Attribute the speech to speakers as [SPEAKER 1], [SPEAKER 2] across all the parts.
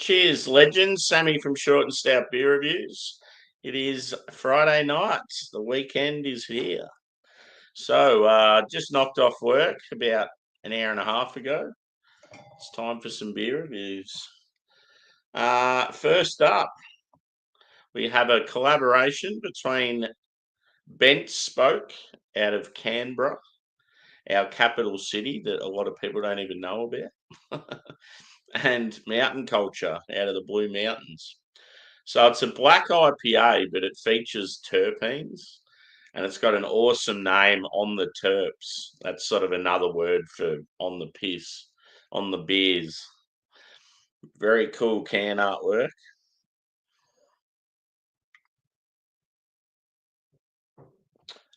[SPEAKER 1] Cheers, legends. Sammy from Short and Stout Beer Reviews. It is Friday night. The weekend is here. So, just knocked off work about an hour and a half ago. It's time for some beer reviews. First up, we have a collaboration between Bentspoke out of Canberra, our capital city that a lot of people don't even know about, and Mountain Culture out of the Blue Mountains. So it's a black IPA, but it features terpenes and it's got an awesome name, on the Terps. That's sort of another word for on the piss, on the beers. Very cool can artwork.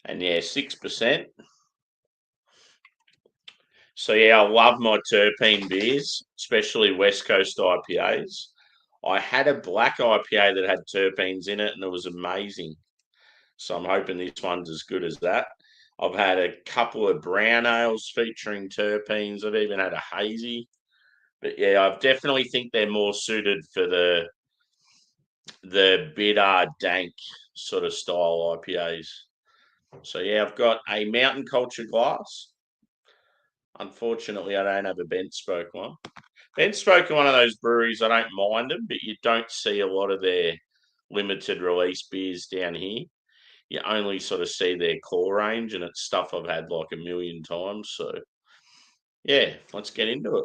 [SPEAKER 1] And yeah, 6%. So yeah, I love my terpene beers, especially West Coast IPAs. I had a black IPA that had terpenes in it and it was amazing. So I'm hoping this one's as good as that. I've had a couple of brown ales featuring terpenes. I've even had a hazy. But yeah, I definitely think they're more suited for the bitter, dank sort of style IPAs. So yeah, I've got a Mountain Culture glass. Unfortunately, I don't have a Bentspoke one. Bentspoke are one of those breweries, I don't mind them, but you don't see a lot of their limited release beers down here. You only sort of see their core range, and it's stuff I've had like a million times. So yeah, let's get into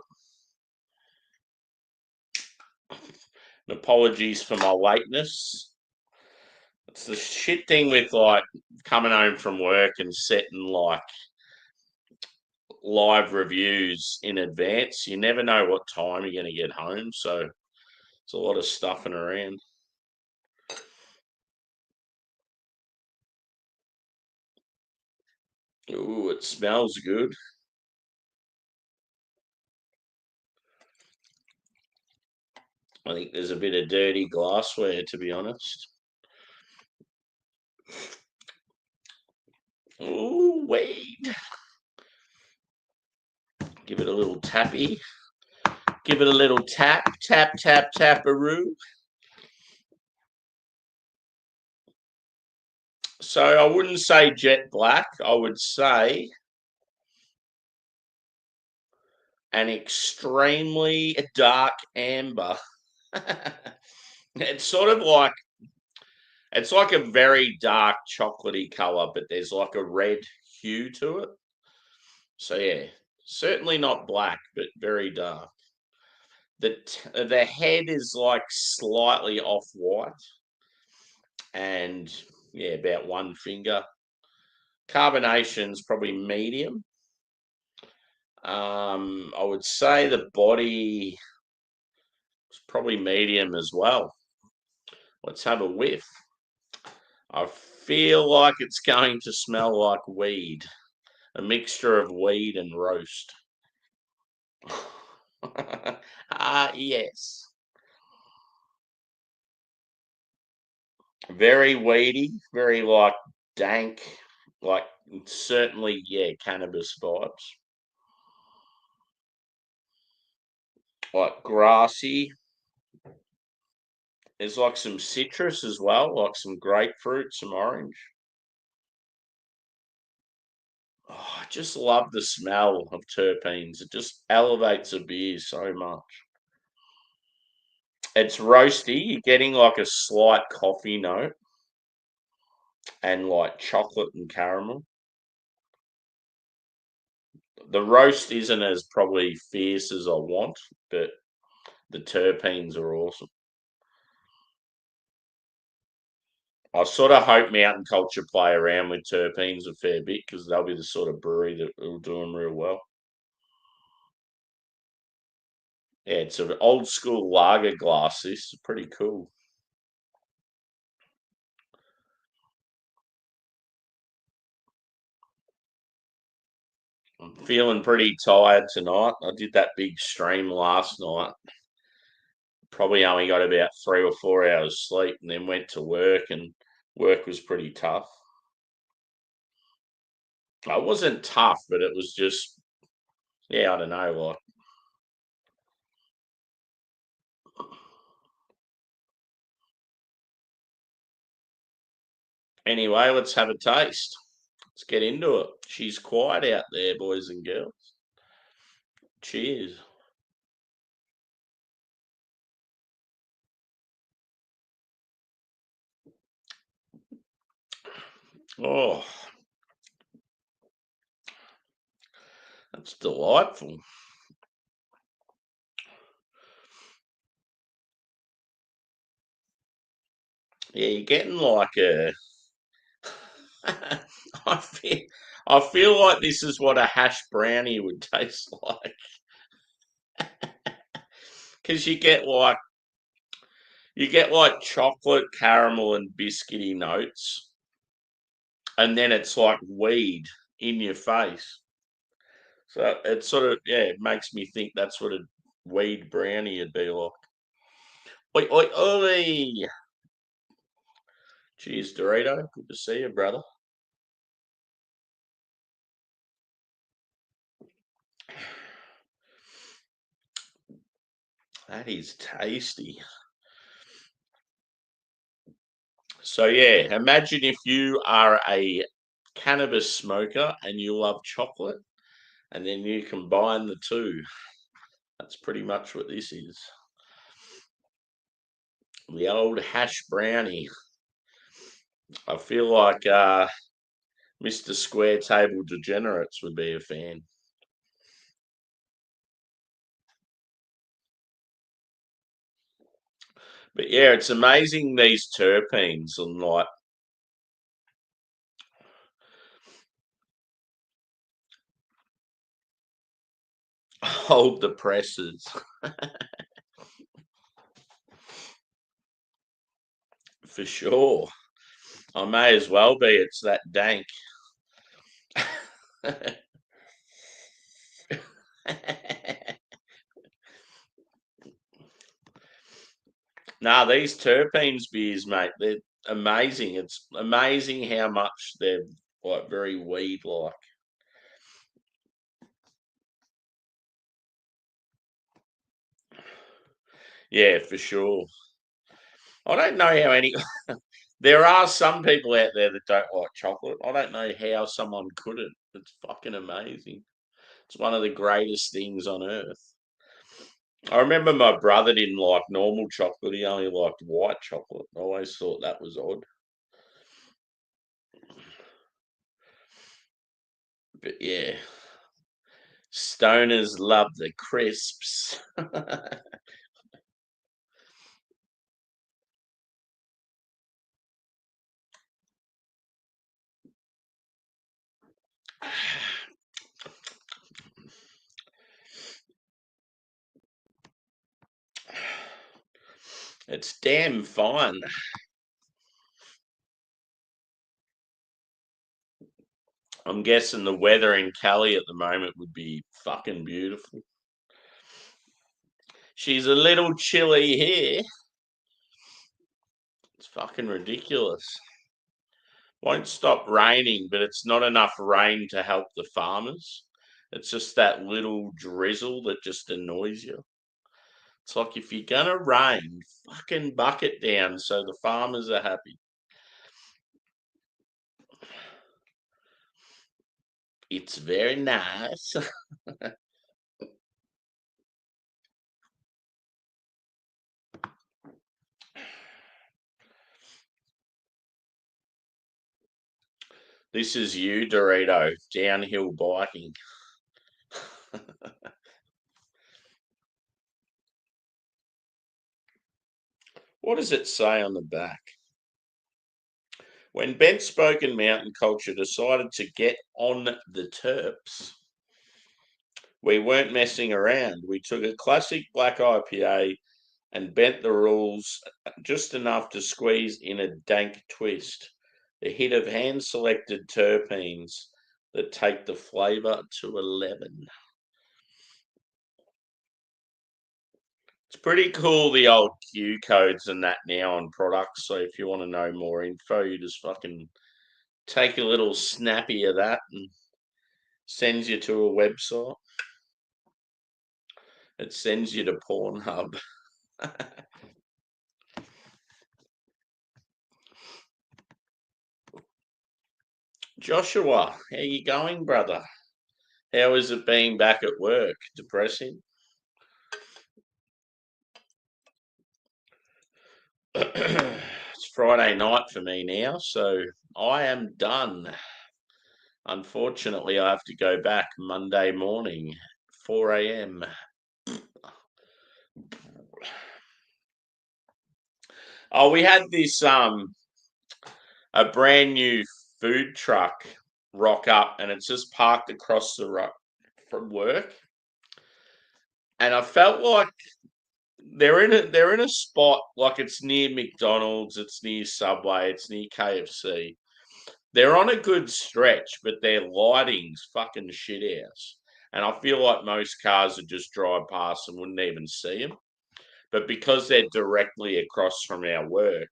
[SPEAKER 1] it. And apologies for my lateness. It's the shit thing with like coming home from work and setting like live reviews in advance. You never know what time you're going to get home, so it's a lot of stuffing around. Ooh, it smells good. I think there's a bit of dirty glassware, to be honest. Ooh, wait. Give it a little tappy. Give it a little tap, tap, tap, taparoo. So I wouldn't say jet black. I would say an extremely dark amber. It's sort of like it's like a very dark chocolatey color, but there's like a red hue to it. So yeah, certainly not black, but very dark. The head is like slightly off white, and yeah, about one finger. Carbonation's probably medium. I would say the body is probably medium as well. Let's have a whiff. I feel like it's going to smell like weed, a mixture of weed and roast. Yes. Very weedy, very like dank, like certainly, yeah, cannabis vibes. Like grassy. There's like some citrus as well, like some grapefruit, some orange. Oh, I just love the smell of terpenes. It just elevates a beer so much. It's roasty. You're getting like a slight coffee note and like chocolate and caramel. The roast isn't as probably fierce as I want, but the terpenes are awesome. I sort of hope Mountain Culture play around with terpenes a fair bit because they'll be the sort of brewery that will do them real well. Yeah, it's an old school lager glass. This is pretty cool. I'm feeling pretty tired tonight. I did that big stream last night. Probably only got about 3 or 4 hours sleep and then went to work, and work was pretty tough. I wasn't tough, but it was just, yeah, I don't know, like Anyway, let's have a taste. Let's get into it. She's quiet out there, boys and girls. Cheers. Oh, that's delightful. Yeah, you're getting like a. I feel, I feel like this is what a hash brownie would taste like, because you get like chocolate, caramel, and biscuity notes, and then it's like weed in your face. So it sort of it makes me think that's what a weed brownie would be like. Oi, oi, oi! Cheers, Dorito. Good to see you, brother. That is tasty. So yeah, imagine if you are a cannabis smoker and you love chocolate, and then you combine the two. That's pretty much what this is. The old hash brownie. I feel like Mr. Square Table Degenerates would be a fan. But yeah, it's amazing these terpenes and like hold the presses for sure. I may as well be. It's that dank. Nah, these terpenes beers, mate, they're amazing. It's amazing how much they're like very weed like. Yeah, for sure. I don't know how any. There are some people out there that don't like chocolate. I don't know how someone couldn't. It's fucking amazing. It's one of the greatest things on earth. I remember my brother didn't like normal chocolate. He only liked white chocolate. I always thought that was odd. But yeah, stoners love the crisps. It's damn fine. I'm guessing the weather in Cali at the moment would be fucking beautiful. She's a little chilly here. It's fucking ridiculous. Won't stop raining, but it's not enough rain to help the farmers. It's just that little drizzle that just annoys you. It's like if you're gonna rain, fucking bucket down so the farmers are happy. It's very nice. This is you, Dorito, downhill biking. What does it say on the back? When Bentspoke and Mountain Culture decided to get on the Terps, we weren't messing around. We took a classic black IPA and bent the rules just enough to squeeze in a dank twist. A hit of hand selected terpenes that take the flavour to 11. It's pretty cool, the old Q codes and that now on products. So if you want to know more info, you just fucking take a little snappy of that and sends you to a website. It sends you to Pornhub. Joshua, how you going, brother? How is it being back at work? Depressing? It's Friday night for me now, so I am done. Unfortunately, I have to go back Monday morning, 4 a.m. Oh, we had this a brand new food truck rock up, and it's just parked across the road from work, and I felt like they're in a spot like it's near McDonald's, it's near Subway, it's near KFC. They're on a good stretch, but their lighting's fucking shit house. And I feel like most cars would just drive past and wouldn't even see them. But because they're directly across from our work,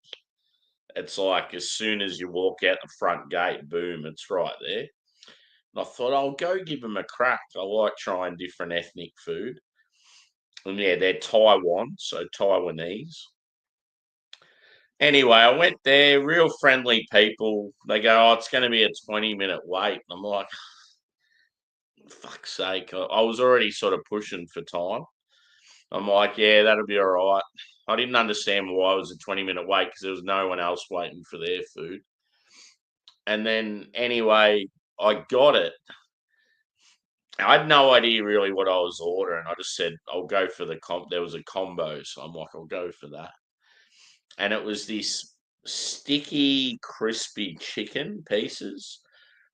[SPEAKER 1] it's like as soon as you walk out the front gate, boom, it's right there. And I thought I'll go give them a crack. I like trying different ethnic food. And yeah, they're Taiwan, so Taiwanese. Anyway, I went there, real friendly people. They go, oh, it's going to be a 20-minute wait. And I'm like, fuck's sake. I was already sort of pushing for time. I'm like, yeah, that'll be all right. I didn't understand why it was a 20-minute wait because there was no one else waiting for their food. And then, anyway, I got it. I had no idea really what I was ordering. I just said, I'll go for the comp. There was a combo. So I'm like, I'll go for that. And it was this sticky, crispy chicken pieces.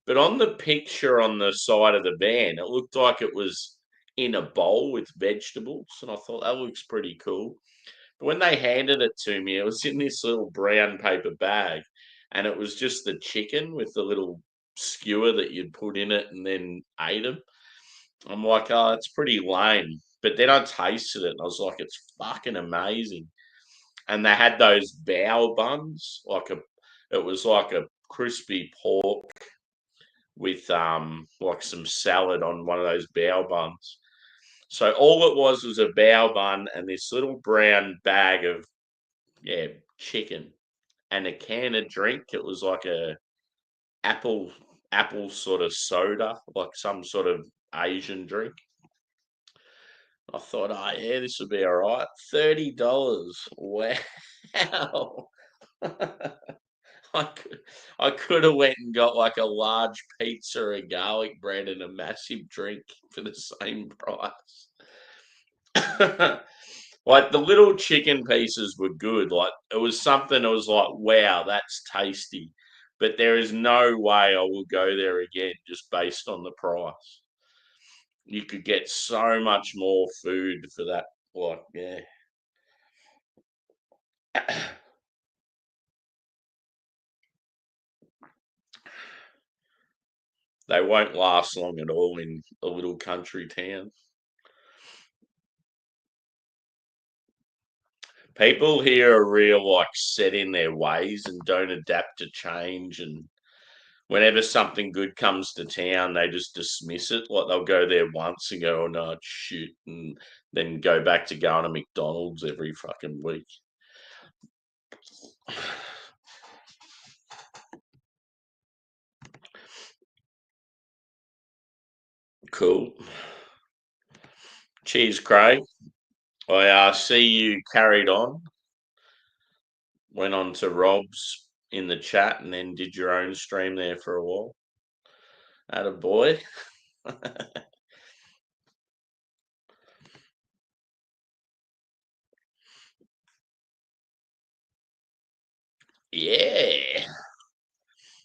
[SPEAKER 1] But on the picture on the side of the van, it looked like it was in a bowl with vegetables. And I thought that looks pretty cool. But when they handed it to me, it was in this little brown paper bag. And it was just the chicken with the little skewer that you'd put in it and then ate them. I'm like, oh, that's pretty lame. But then I tasted it and I was like, it's fucking amazing. And they had those bao buns, it was like a crispy pork with like some salad on one of those bao buns. So all it was a bao bun and this little brown bag of chicken and a can of drink. It was like a apple apple sort of soda, like some sort of Asian drink. I thought, oh yeah, this would be all right. $30. Wow. I could, I could have went and got like a large pizza, a garlic bread, and a massive drink for the same price. Like the little chicken pieces were good. Like it was something. It was like, wow, that's tasty. But there is no way I will go there again just based on the price. You could get so much more food for that. Like, yeah. They won't last long at all in a little country town. People here are real like set in their ways and don't adapt to change. And whenever something good comes to town, they just dismiss it. Like they'll go there once and go, oh no, it's shit, and then go back to going to McDonald's every fucking week. Cool. Cheers, Craig. I see you carried on, went on to Rob's in the chat, and then did your own stream there for a while. Atta boy. Yeah.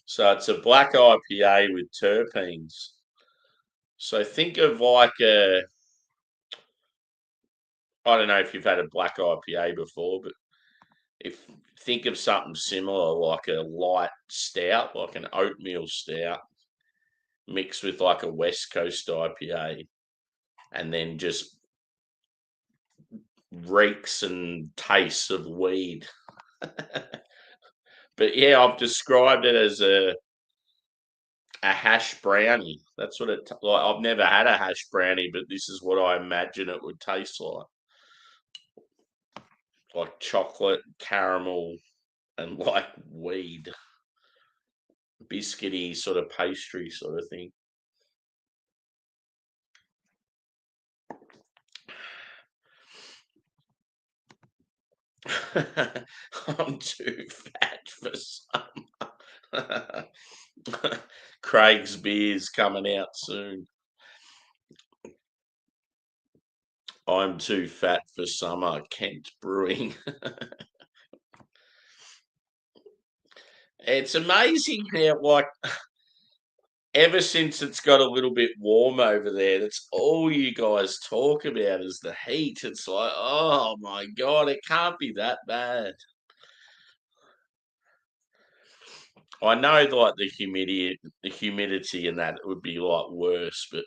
[SPEAKER 1] So it's a black IPA with terpenes. So think of like I don't know if you've had a black IPA before, but if think of something similar like a light stout, like an oatmeal stout, mixed with like a West Coast IPA, and then just reeks and tastes of weed. But yeah, I've described it as a hash brownie. That's what it like. I've never had a hash brownie, but this is what I imagine it would taste like chocolate, caramel, and like weed. biscuity sort of pastry sort of thing. I'm too fat for summer. Craig's beer's coming out soon. I'm too fat for summer. Kent Brewing. It's amazing how, like, ever since it's got a little bit warm over there, that's all you guys talk about is the heat. It's like, oh my God, it can't be that bad. I know, like, the humidity and that would be like worse, but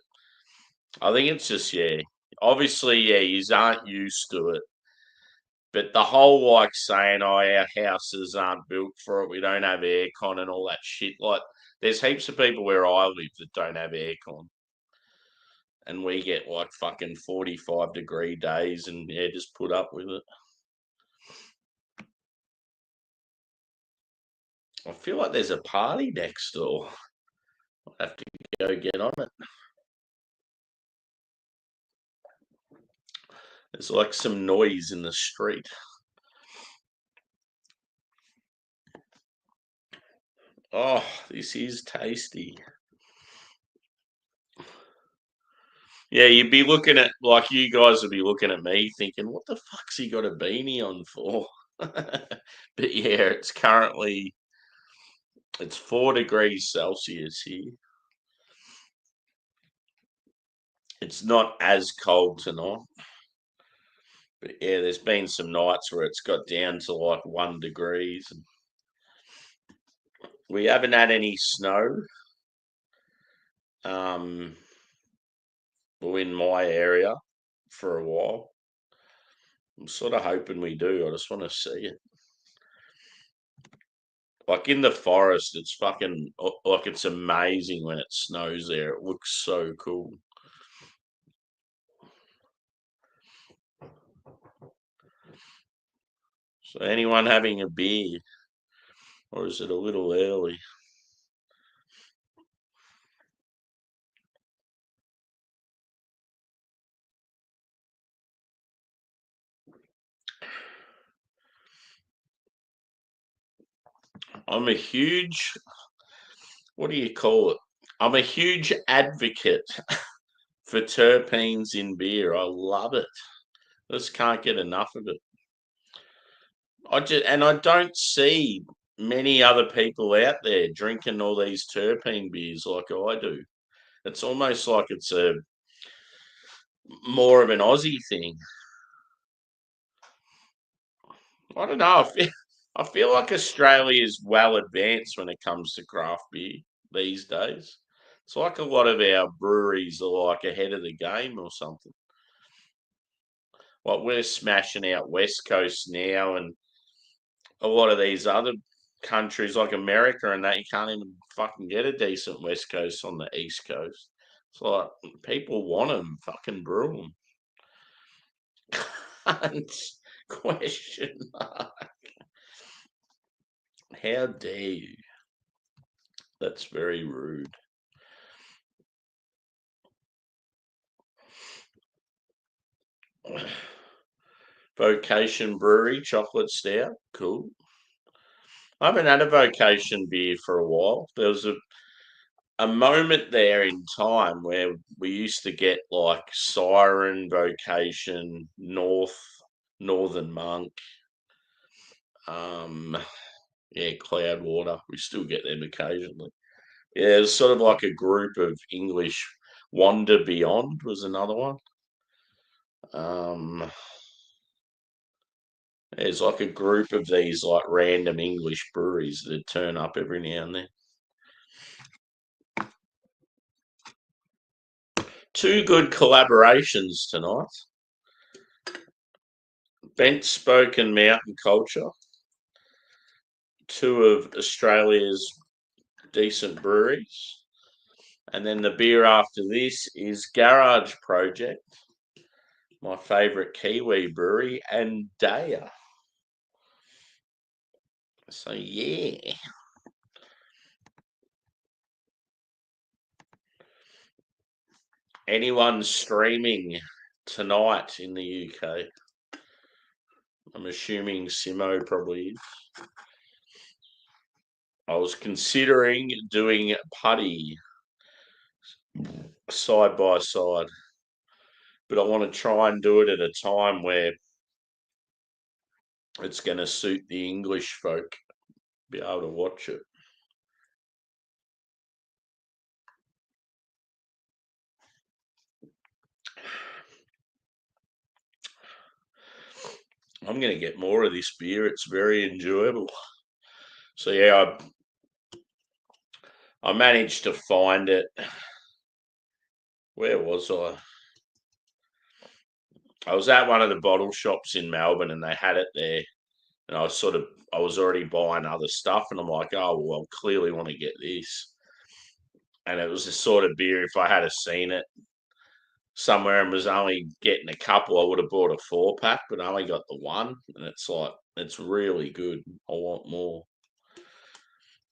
[SPEAKER 1] I think it's just, yeah. Obviously, yeah, you aren't used to it. But the whole, like, saying, "Oh, our houses aren't built for it. We don't have aircon and all that shit." Like, there's heaps of people where I live that don't have aircon, and we get like fucking 45-degree days, and yeah, just put up with it. I feel like there's a party next door. I'll have to go get on it. There's like some noise in the street. Oh, this is tasty. Yeah, you'd be looking at, like, you guys would be looking at me thinking, what the fuck's he got a beanie on for? But yeah, it's 4 degrees Celsius here. It's not as cold tonight. But yeah, there's been some nights where it's got down to like 1 degrees. We haven't had any snow. Um, well, in my area for a while. I'm sort of hoping we do. I just want to see it. Like in the forest, it's fucking like it's amazing when it snows there. It looks so cool. So, anyone having a beer, or is it a little early? I'm a huge, what do you call it? I'm a huge advocate for terpenes in beer. I love it. I just can't get enough of it. I don't see many other people out there drinking all these terpene beers like I do. It's almost like it's a more of an Aussie thing. I don't know. I feel like Australia is well advanced when it comes to craft beer these days. It's like a lot of our breweries are like ahead of the game or something. Like we're smashing out West Coast now, and a lot of these other countries like America and that, you can't even fucking get a decent West Coast on the East Coast. It's like people want them, fucking brew them. Can't question mark. How dare you? That's very rude. Vocation Brewery chocolate stout, cool. I haven't had a vocation beer for a while. There was a moment there in time where we used to get like Siren, Vocation, Northern Monk, um, yeah, Cloudwater. We still get them occasionally. Yeah, it's sort of like a group of English. Wander Beyond was another one. Um, there's like a group of these like random English breweries that turn up every now and then. Two good collaborations tonight. Bentspoke and Mountain Culture, two of Australia's decent breweries. And then the beer after this is Garage Project, my favourite Kiwi brewery, and Daya. So yeah. anyone streaming tonight in the UK? I'm assuming Simo probably is. I was considering doing putty side by side, but I want to try and do it at a time where it's going to suit the English folk, be able to watch it. I'm going to get more of this beer. It's very enjoyable. So yeah, I managed to find it. Where was I? I was at one of the bottle shops in Melbourne and they had it there. And I was already buying other stuff and I'm like, oh, well, I clearly want to get this. And it was the sort of beer, if I had seen it somewhere and was only getting a couple, I would have bought a 4-pack, but I only got the one. And it's like, it's really good. I want more.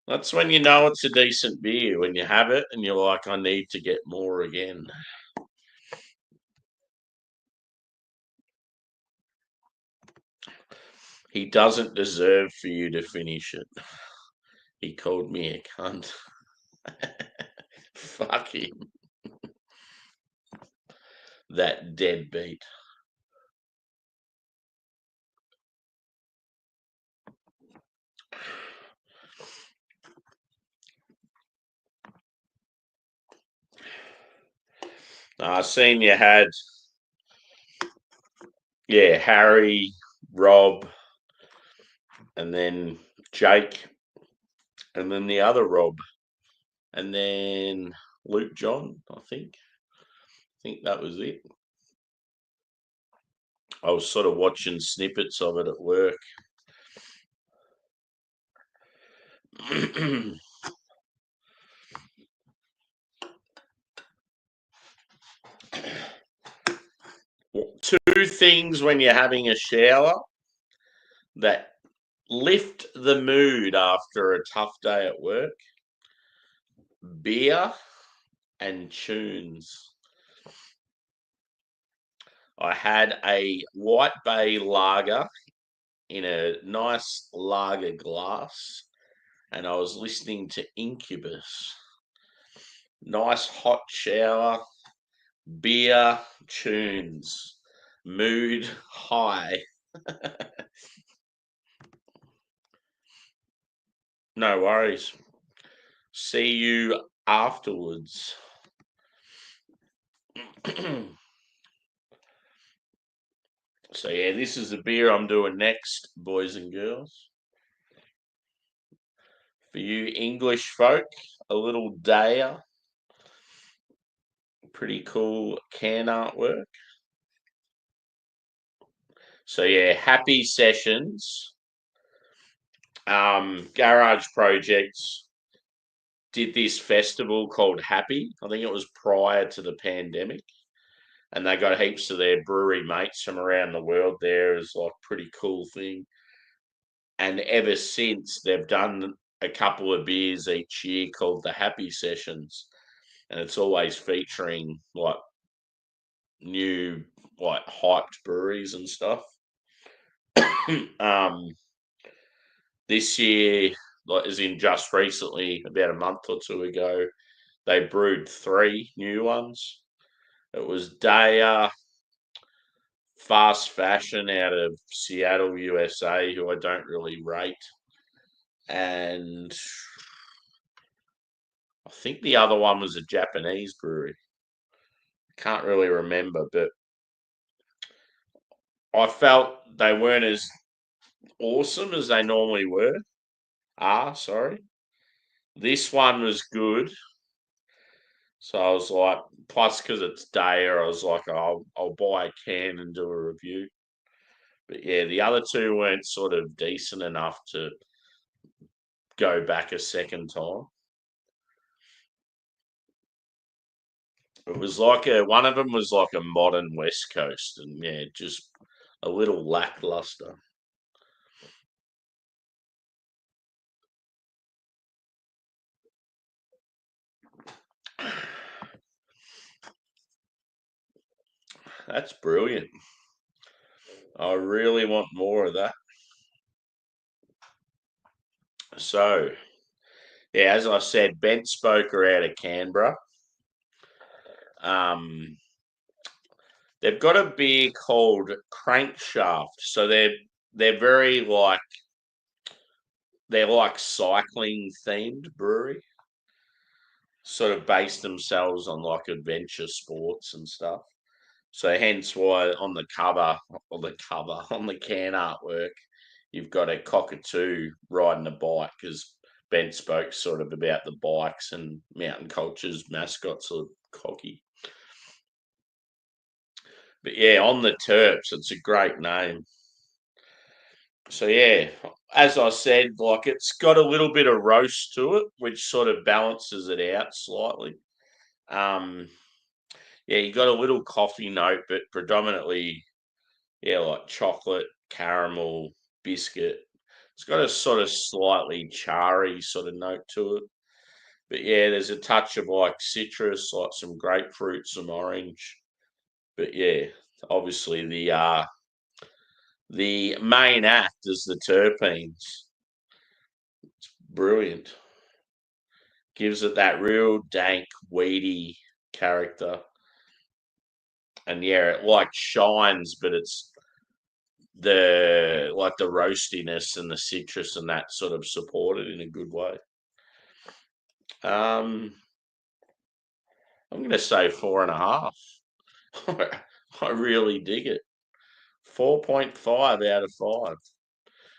[SPEAKER 1] That's when you know it's a decent beer, when you have it and you're like, I need to get more again. He doesn't deserve for you to finish it. He called me a cunt. Fuck him. That deadbeat. I seen you had, yeah, Harry, Rob, and then Jake, and then the other Rob, and then Luke John, I think. I think that was it. I was sort of watching snippets of it at work. Two things when you're having a shower that lift the mood after a tough day at work: beer and tunes. I had a White Bay lager in a nice lager glass and I was listening to Incubus. Nice hot shower, beer, tunes, mood high. No worries. See you afterwards. So yeah, this is the beer I'm doing next, boys and girls. For you English folk, a little Daya. Pretty cool can artwork. So yeah, Happy Sessions. Garage Projects did this festival called Happy. I think it was prior to the pandemic. And they got heaps of their brewery mates from around the world there. Is like a pretty cool thing. And ever since, they've done a couple of beers each year called the Happy Sessions. And it's always featuring like new, like hyped breweries and stuff. um, this year, like as in just recently, about a month or two ago, they brewed 3 new ones. It was Daya, Fast Fashion out of Seattle, USA, who I don't really rate, and I think the other one was a Japanese brewery. Can't really remember, but I felt they weren't as awesome as they normally were. Sorry. This one was good. So I was like, plus because it's Daya, I was like, I'll buy a can and do a review. But yeah, the other two weren't sort of decent enough to go back a second time. It was like one of them was like a modern West Coast, and yeah, just a little lackluster. That's brilliant. I really want more of that. So, yeah, as I said, Bentspoke are out of Canberra. Um, they've got a beer called Crankshaft. So they're very like they're like cycling themed brewery. Sort of base themselves on like adventure sports and stuff. So hence why on the cover, on the can artwork, you've got a cockatoo riding a bike because Bentspoke's sort of about the bikes and mountain culture's mascots are cocky. But yeah, on the Terps, it's a great name. So yeah, as I said, like it's got a little bit of roast to it, which sort of balances it out slightly. Um, yeah, you got a little coffee note, but predominantly, yeah, like chocolate, caramel, biscuit. It's got a sort of slightly charry sort of note to it. But yeah, there's a touch of like citrus, like some grapefruit, some orange. But yeah, obviously the main act is the terpenes. Brilliant. Gives it that real dank, weedy character. And yeah, it like shines, but it's the roastiness and the citrus and that sort of supported in a good way. Um, I'm going to say 4.5. I really dig it. 4.5 out of 5.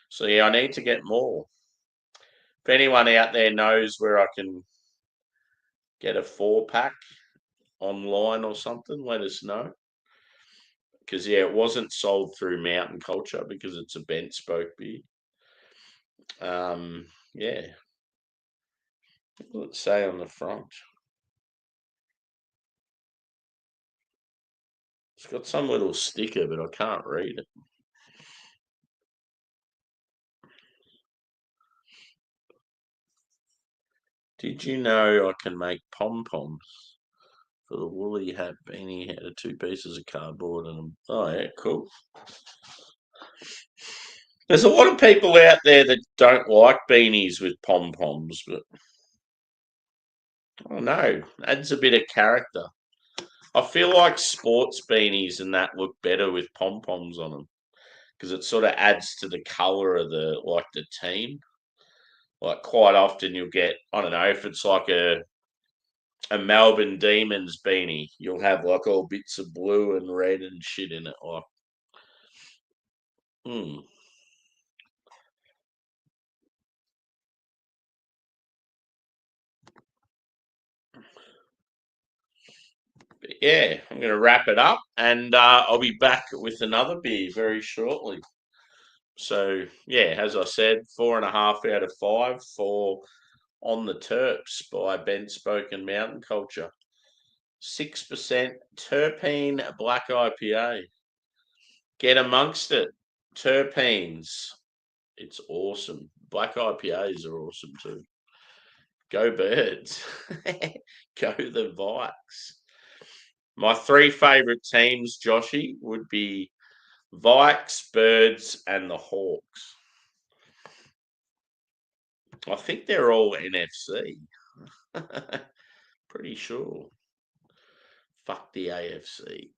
[SPEAKER 1] So yeah, I need to get more. If anyone out there knows where I can get a 4 pack online or something, let us know. Because yeah, it wasn't sold through Mountain Culture because it's a Bentspoke beer. Yeah, let's say on the front. It's got some little sticker, but I can't read it. Did you know I can make pom poms for the woolly hat beanie out of 2 pieces of cardboard and them? Oh yeah, cool. There's a lot of people out there that don't like beanies with pom poms, but I don't know, adds a bit of character. I feel like sports beanies and that look better with pom poms on them because it sort of adds to the colour of the team. Like quite often you'll get, I don't know, if it's like a Melbourne Demons beanie, you'll have like all bits of blue and red and shit in it. Like, hmm. But yeah, I'm going to wrap it up and I'll be back with another beer very shortly. So yeah, as I said, 4.5 out of 5 for On the Terps by Bentspoke and Mountain Culture. 6% terpene black IPA. Get amongst it. Terpenes. It's awesome. Black IPAs are awesome too. Go Birds. Go the Vikes. My 3 favourite teams, Joshy, would be Vikes, Birds, and the Hawks. I think they're all NFC. Pretty sure. Fuck the AFC.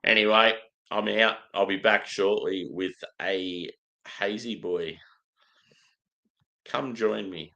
[SPEAKER 1] Anyway, I'm out. I'll be back shortly with a hazy boy. Come join me.